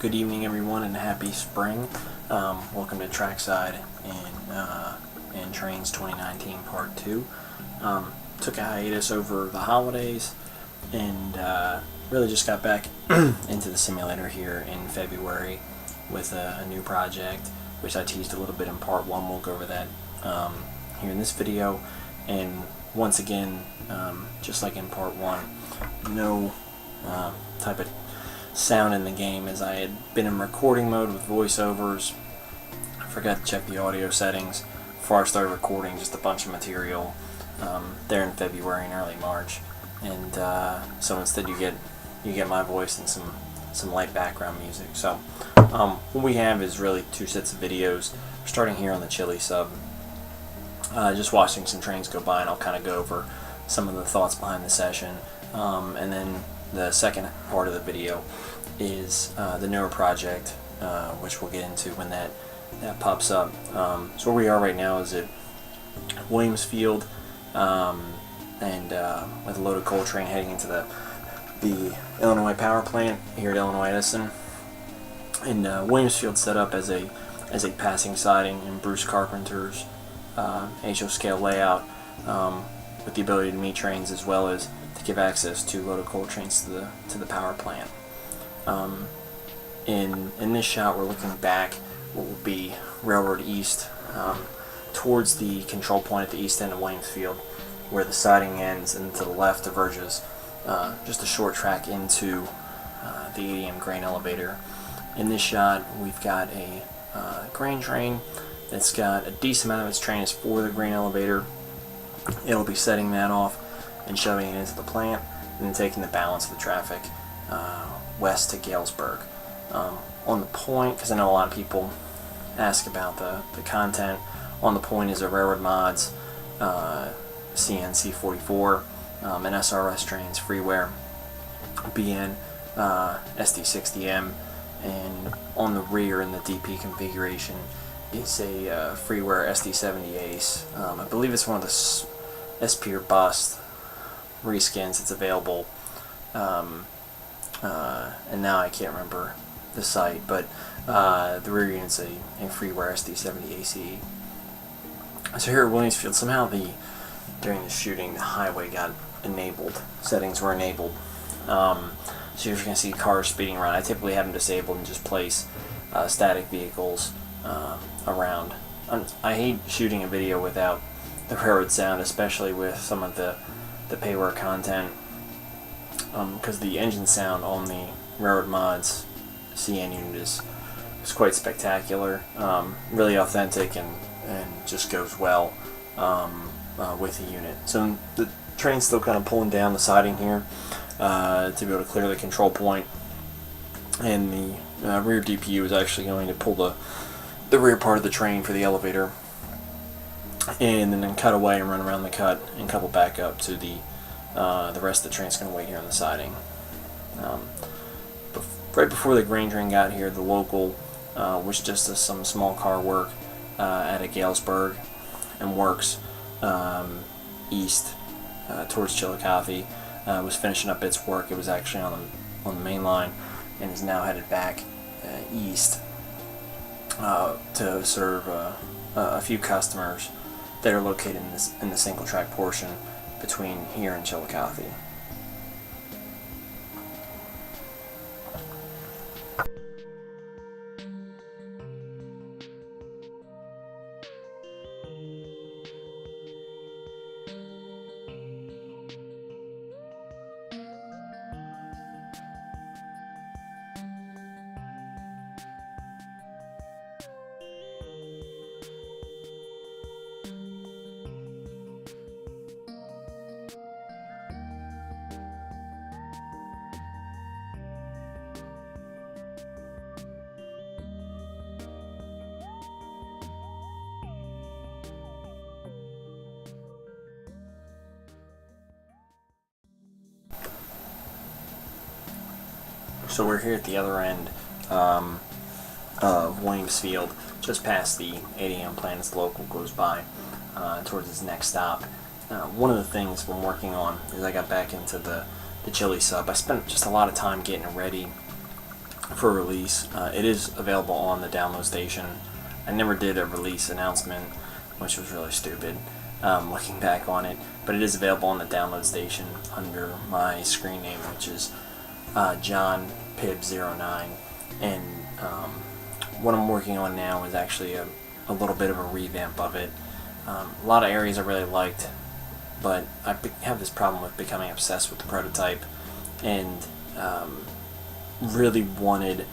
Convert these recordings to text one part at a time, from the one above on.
Good evening, everyone, and happy spring. Welcome to Trackside and Trainz 2019 Part 2. Took a hiatus over the holidays and really just got back into the simulator here in February with a new project, which I teased a little bit in Part 1. We'll go over that here in this video. And once again, just like in Part 1, no type of sound in the game, as I had been in recording mode with voiceovers. I forgot to check the audio settings before I started recording just a bunch of material there in February and early March, and so instead you get my voice and some light background music. So what we have is really two sets of videos. We're starting here on the Chilli sub, just watching some trains go by, and I'll kind of go over some of the thoughts behind the session, and then the second part of the video is the newer project, which we'll get into when that pops up. So where we are right now is at Williamsfield, and with a loaded coal train heading into the Illinois power plant here at Illinois Edison. And Williamsfield set up as a passing siding in Bruce Carpenter's HO scale layout, with the ability to meet trains as well as to give access to loaded coal trains to the power plant. In this shot, we're looking back what will be Railroad East, towards the control point at the east end of Williamsfield, where the siding ends, and to the left diverges just a short track into the ADM grain elevator. In this shot, we've got a grain train that's got a decent amount of its train is for the grain elevator. It'll be setting that off and shoving it into the plant, and then taking the balance of the traffic west to Galesburg. On the point, because I know a lot of people ask about the content, on the point is a Railroad Mods CNC44, an SRS Trains freeware BN SD60M, and on the rear in the DP configuration is a freeware SD70 Ace. I believe it's one of the SP or Bust reskins that's available, and now I can't remember the site, but the rear unit's a freeware SD70 AC. So here at Williamsfield, somehow during the shooting the highway got enabled, settings were enabled, so you're going to see cars speeding around. I typically have them disabled and just place static vehicles around. I hate shooting a video without the railroad sound, especially with some of the payware content, because the engine sound on the Railroad Mods CN unit is quite spectacular, really authentic, and just goes well with the unit. So the train's still kind of pulling down the siding here to be able to clear the control point, and the rear DPU is actually going to pull the rear part of the train for the elevator, and then cut away and run around the cut and couple back up to the rest of the train's going to wait here on the siding. Right before the grain train got here, the local, which just does some small car work out of Galesburg and works east towards Chillicothe, was finishing up its work. It was actually on the main line and is now headed back east to serve a few customers that are located in the single track portion between here and Chillicothe. So we're here at the other end of Williamsfield, just past the ADM plant as the local goes by towards its next stop. One of the things we're working on is I got back into the Chilli sub. I spent just a lot of time getting it ready for release. It is available on the download station. I never did a release announcement, which was really stupid, looking back on it, but it is available on the download station under my screen name, which is John Pib09, and what I'm working on now is actually a little bit of a revamp of it. A lot of areas I really liked, but I have this problem with becoming obsessed with the prototype, and really wanted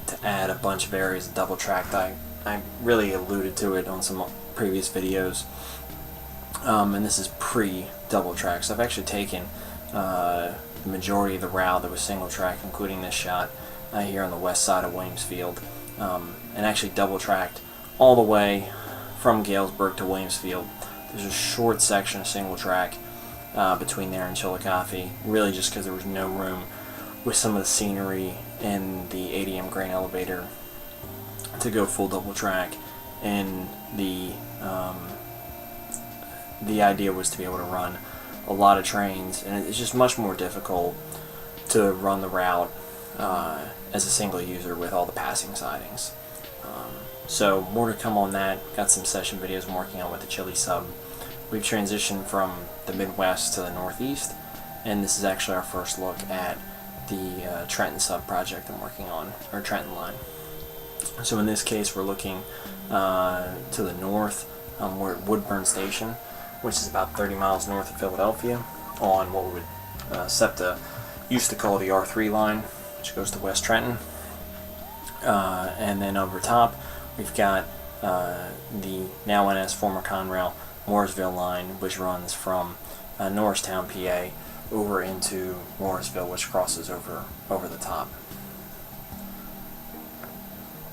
to add a bunch of areas double tracked. I really alluded to it on some previous videos, and this is pre-double track, so I've actually taken the majority of the route that was single track, including this shot here on the west side of Williamsfield, and actually double tracked all the way from Galesburg to Williamsfield. There's a short section of single track between there and Chilli, really just because there was no room with some of the scenery and the ADM grain elevator to go full double track, and the idea was to be able to run a lot of trains, and it's just much more difficult to run the route as a single user with all the passing sidings. So more to come on that. Got some session videos I'm working on with the Chilli Sub. We've transitioned from the Midwest to the Northeast, and this is actually our first look at the Trenton Sub project I'm working on, or Trenton line. So in this case, we're looking to the north. We're at Woodburn Station, which is about 30 miles north of Philadelphia, on what we would SEPTA used to call the R3 line, which goes to West Trenton. And then over top, we've got the now NS former Conrail Morrisville line, which runs from Norristown, PA, over into Morrisville, which crosses over the top.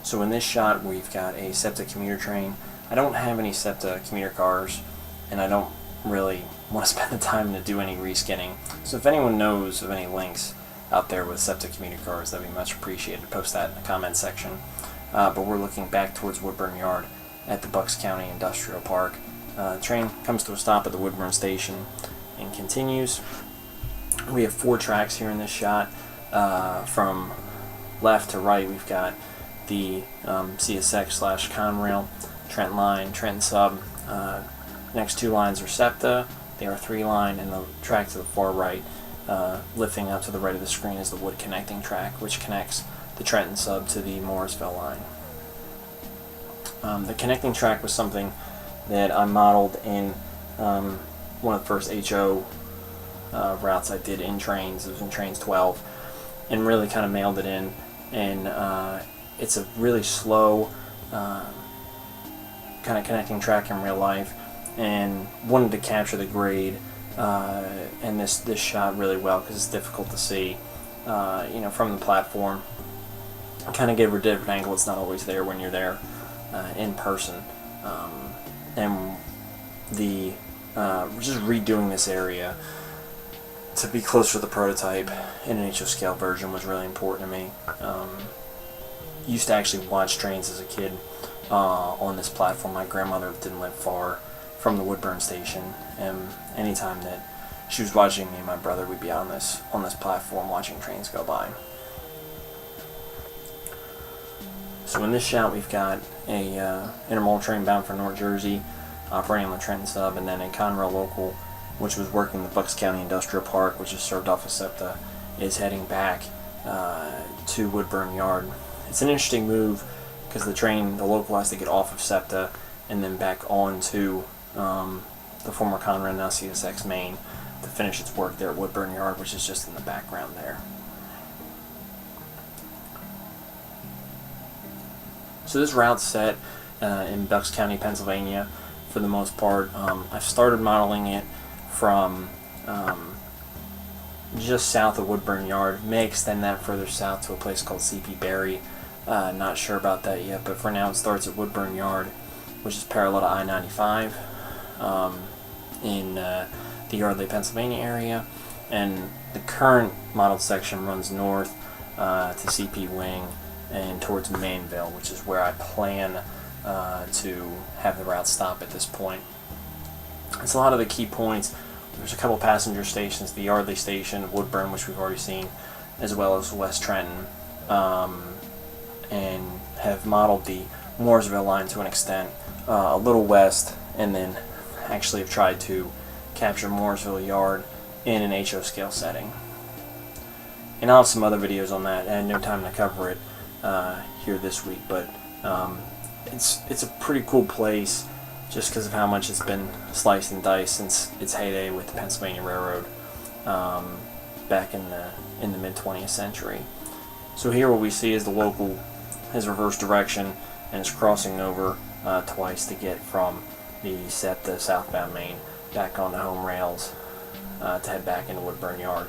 So in this shot, we've got a SEPTA commuter train. I don't have any SEPTA commuter cars, and I don't really want to spend the time to do any reskinning. So if anyone knows of any links out there with SEPTA commuter cars, that'd be much appreciated. Post that in the comment section. But we're looking back towards Woodburn Yard at the Bucks County Industrial Park. Train comes to a stop at the Woodburn Station and continues. We have 4 tracks here in this shot. From left to right, we've got the CSX/Conrail, Trent line, Trenton Sub. Next 2 lines are SEPTA, the R3 line, and the track to the far right, lifting up to the right of the screen, is the Wood connecting track, which connects the Trenton Sub to the Morrisville line. The connecting track was something that I modeled in one of the first HO routes I did in Trainz. It was in Trainz 12, and really kind of mailed it in. And it's a really slow kind of connecting track in real life, and wanted to capture the grade and this shot really well, because it's difficult to see from the platform. Kind of give her a different angle. It's not always there when you're there in person. And the just redoing this area to be closer to the prototype in an HO scale version was really important to me. Used to actually watch trains as a kid on this platform. My grandmother didn't live far from the Woodburn Station, and anytime that she was watching me and my brother, we'd be out on this platform watching trains go by. So in this shot, we've got a intermodal train bound for North Jersey, operating on the Trenton Sub, and then a Conrail local, which was working the Bucks County Industrial Park, which is served off of SEPTA, is heading back to Woodburn Yard. It's an interesting move because the local has to get off of SEPTA and then back on to the former Conrail, now CSX main, to finish its work there at Woodburn Yard, which is just in the background there. So this route's set in Bucks County, Pennsylvania, for the most part. I've started modeling it from just south of Woodburn Yard. May extend that further south to a place called C.P. Berry. Not sure about that yet, but for now it starts at Woodburn Yard, which is parallel to I-95 in the Yardley, Pennsylvania area, and the current modeled section runs north to CP Wing and towards Mainville, which is where I plan to have the route stop at this point. It's a lot of the key points. There's a couple passenger stations, the Yardley station, Woodburn, which we've already seen, as well as West Trenton. and have modeled the Mooresville line to an extent, a little west, and then actually have tried to capture Mooresville Yard in an HO scale setting. And I'll have some other videos on that. I had no time to cover it here this week, but it's a pretty cool place just because of how much it's been sliced and diced since its heyday with the Pennsylvania Railroad back in the mid-20th century. So here what we see is the local has reversed direction and is crossing over twice to get from the SEPTA southbound main back on the home rails to head back into Woodburn Yard.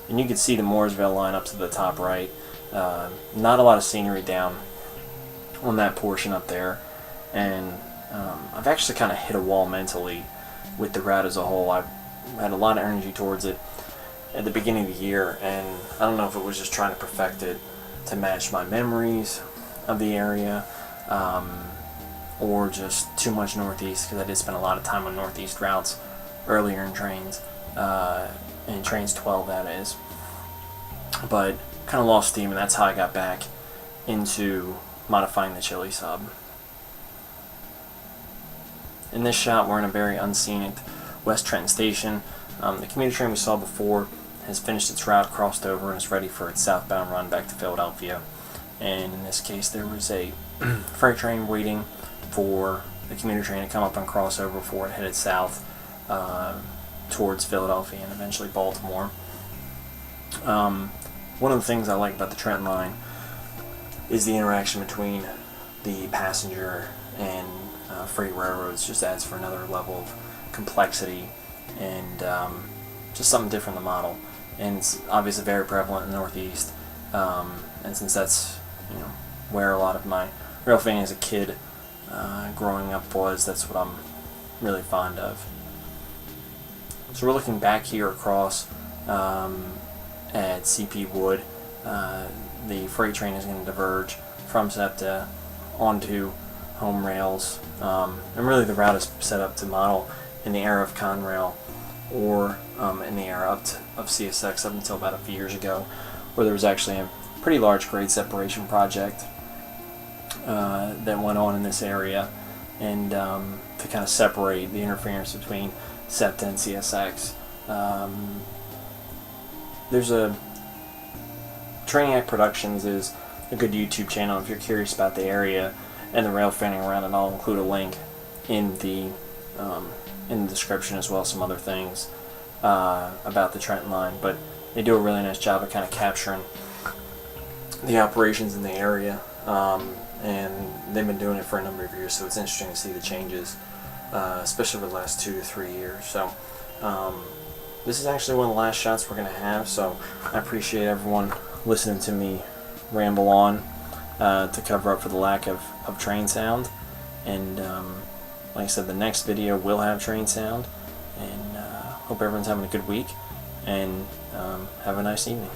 And you can see the Mooresville line up to the top right. Not a lot of scenery down on that portion up there, and I've actually kind of hit a wall mentally with the route as a whole. I had a lot of energy towards it at the beginning of the year, and I don't know if it was just trying to perfect it to match my memories of the area, or just too much northeast, because I did spend a lot of time on northeast routes earlier in Trainz, in Trainz 12 that is, but kind of lost steam, and that's how I got back into modifying the Chilli sub. In this shot we're in a very unscenic West Trenton station. The commuter train we saw before has finished its route, crossed over, and is ready for its southbound run back to Philadelphia. And in this case there was a freight train waiting for the commuter train to come up and cross over before it headed south towards Philadelphia and eventually Baltimore. One of the things I like about the Trenton line is the interaction between the passenger and freight railroads. Just adds for another level of complexity and just something different in the model. And it's obviously very prevalent in the Northeast, and since that's where a lot of my rail fan as a kid growing up was, that's what I'm really fond of. So we're looking back here across at CP Wood. The freight train is going to diverge from SEPTA onto home rails, and really the route is set up to model in the era of Conrail, or in the era of CSX up until about a few years ago, where there was actually a pretty large grade separation project that went on in this area, and to kind of separate the interference between SEPTA and CSX. There's a Training Act Productions is a good YouTube channel if you're curious about the area and the rail fanning around, and I'll include a link in the description, as well as some other things about the Trenton line. But they do a really nice job of kind of capturing the operations in the area, and they've been doing it for a number of years, so it's interesting to see the changes, especially over the last 2 to 3 years. So this is actually one of the last shots we're going to have, so I appreciate everyone listening to me ramble on to cover up for the lack of train sound. And like I said, the next video will have train sound, and hope everyone's having a good week, and have a nice evening.